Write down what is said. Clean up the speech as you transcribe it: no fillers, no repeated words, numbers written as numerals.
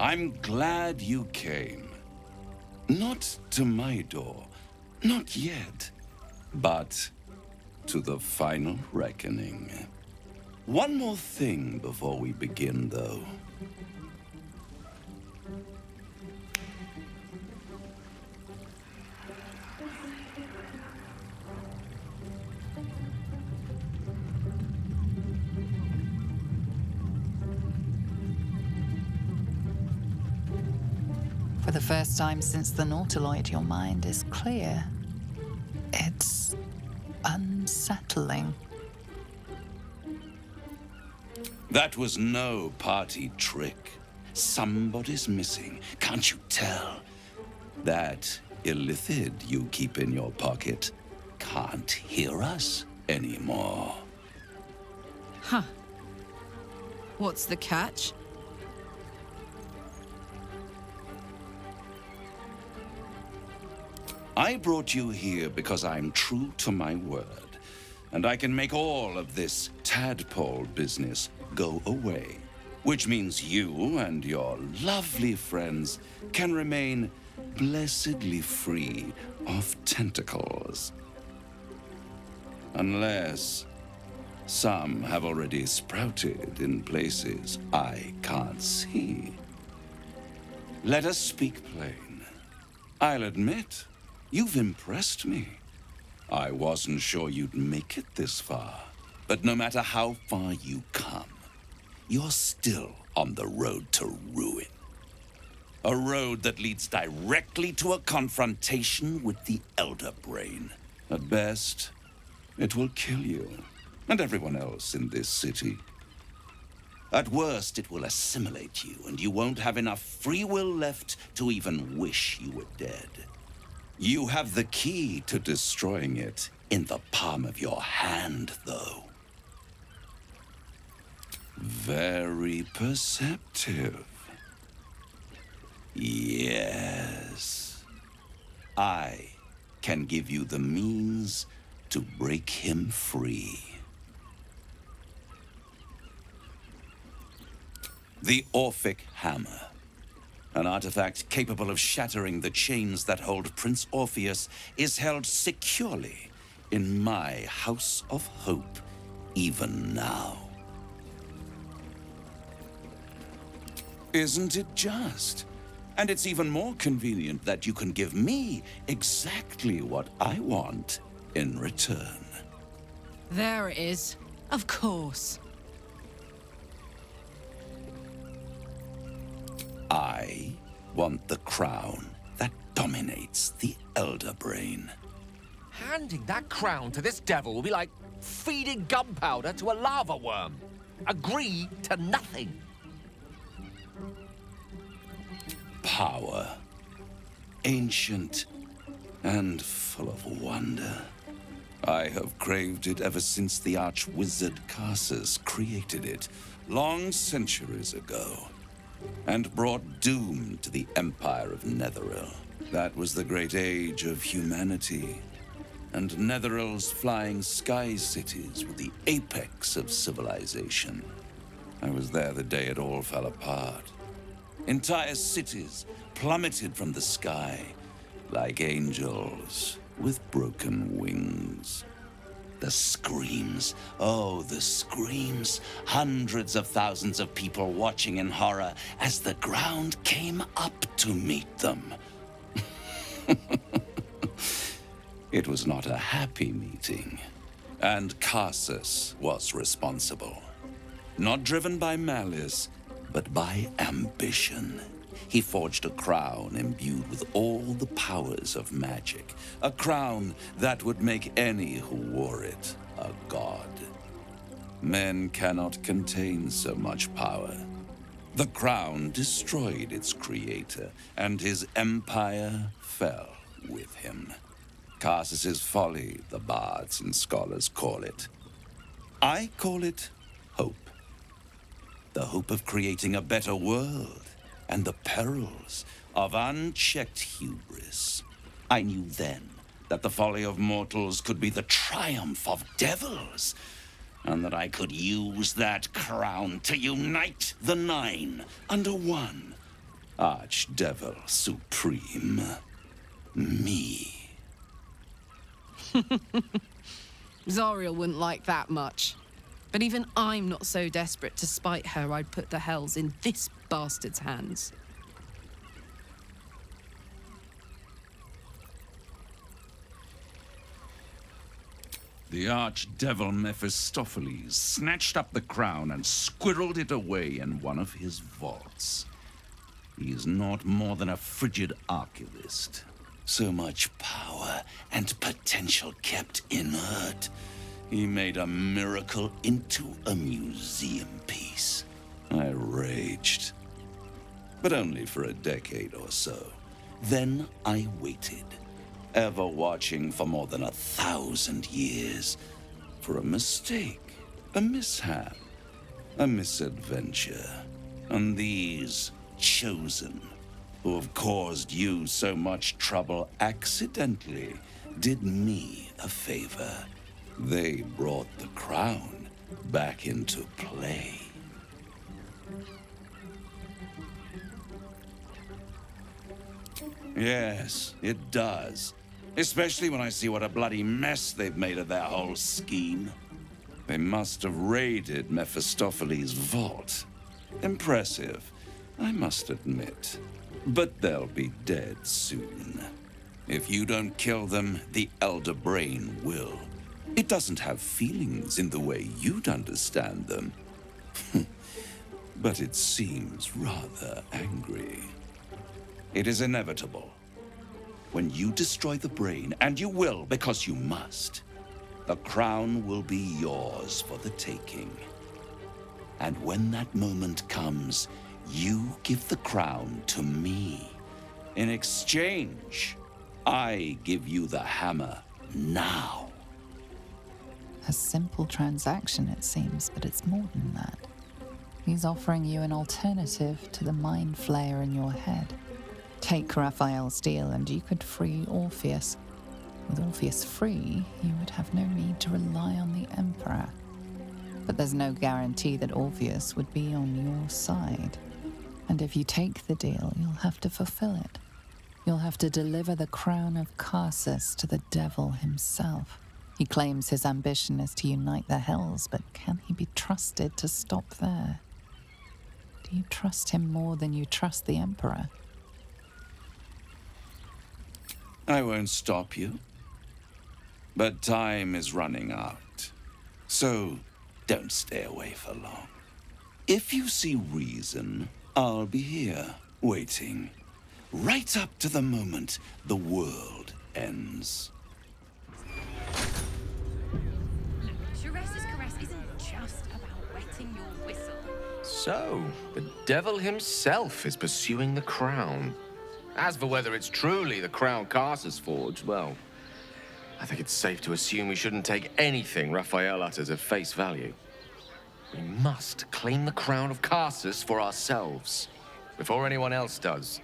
I'm glad you came. Not to my door, not yet, but to the final reckoning. One more thing before we begin, though. For the first time since the Nautiloid, your mind is clear. It's unsettling. That was no party trick. Somebody's missing, can't you tell? That illithid you keep in your pocket can't hear us anymore. Huh. What's the catch? I brought you here because I'm true to my word, and I can make all of this tadpole business go away, which means you and your lovely friends can remain blessedly free of tentacles. Unless some have already sprouted in places I can't see. Let us speak plain. I'll admit, you've impressed me. I wasn't sure you'd make it this far, but no matter how far you come, you're still on the road to ruin. A road that leads directly to a confrontation with the Elder Brain. At best, it will kill you and everyone else in this city. At worst, it will assimilate you, and you won't have enough free will left to even wish you were dead. You have the key to destroying it in the palm of your hand, though. Very perceptive. Yes. I can give you the means to break him free. The Orphic Hammer. An artifact capable of shattering the chains that hold Prince Orpheus is held securely in my House of Hope, even now. Isn't it just? And it's even more convenient that you can give me exactly what I want in return. There it is. Of course. I want the crown that dominates the Elder Brain. Handing that crown to this devil will be like feeding gunpowder to a lava worm. Agree to nothing. Power. Ancient and full of wonder. I have craved it ever since the arch-wizard Carsus created it, long centuries ago, and brought doom to the Empire of Netheril. That was the great age of humanity, and Netheril's flying sky cities were the apex of civilization. I was there the day it all fell apart. Entire cities plummeted from the sky like angels with broken wings. The screams, oh, the screams. Hundreds of thousands of people watching in horror as the ground came up to meet them. It was not a happy meeting, and Carsus was responsible. Not driven by malice, but by ambition. He forged a crown imbued with all the powers of magic. A crown that would make any who wore it a god. Men cannot contain so much power. The crown destroyed its creator, and his empire fell with him. Carsus's folly, the bards and scholars call it. I call it hope. The hope of creating a better world, and the perils of unchecked hubris. I knew then that the folly of mortals could be the triumph of devils, and that I could use that crown to unite the Nine under one Archdevil Supreme. Me. Zariel wouldn't like that much. But even I'm not so desperate to spite her I'd put the hells in this bastard's hands. The archdevil Mephistopheles snatched up the crown and squirreled it away in one of his vaults. He is not more than a frigid archivist. So much power and potential kept inert. He made a miracle into a museum piece. I raged. But only for a decade or so. Then I waited, ever watching for more than 1,000 years, for a mistake, a mishap, a misadventure. And these chosen, who have caused you so much trouble accidentally, did me a favor. They brought the crown back into play. Yes, it does. Especially when I see what a bloody mess they've made of their whole scheme. They must have raided Mephistopheles' vault. Impressive, I must admit. But they'll be dead soon. If you don't kill them, the Elder Brain will. It doesn't have feelings in the way you'd understand them. But it seems rather angry. It is inevitable. When you destroy the brain, and you will because you must, the crown will be yours for the taking. And when that moment comes, you give the crown to me. In exchange, I give you the hammer now. A simple transaction, it seems, but it's more than that. He's offering you an alternative to the mind flayer in your head. Take Raphael's deal and you could free Orpheus. With Orpheus free, you would have no need to rely on the Emperor. But there's no guarantee that Orpheus would be on your side. And if you take the deal, you'll have to fulfill it. You'll have to deliver the crown of Carsus to the devil himself. He claims his ambition is to unite the hells, but can he be trusted to stop there? Do you trust him more than you trust the Emperor? I won't stop you. But time is running out. So don't stay away for long. If you see reason, I'll be here, waiting. Right up to the moment the world ends. Therese's caress isn't just about wetting your whistle. So, the devil himself is pursuing the crown. As for whether it's truly the crown Carsus forged, well, I think it's safe to assume we shouldn't take anything Raphael utters at face value. We must claim the crown of Carsus for ourselves, before anyone else does.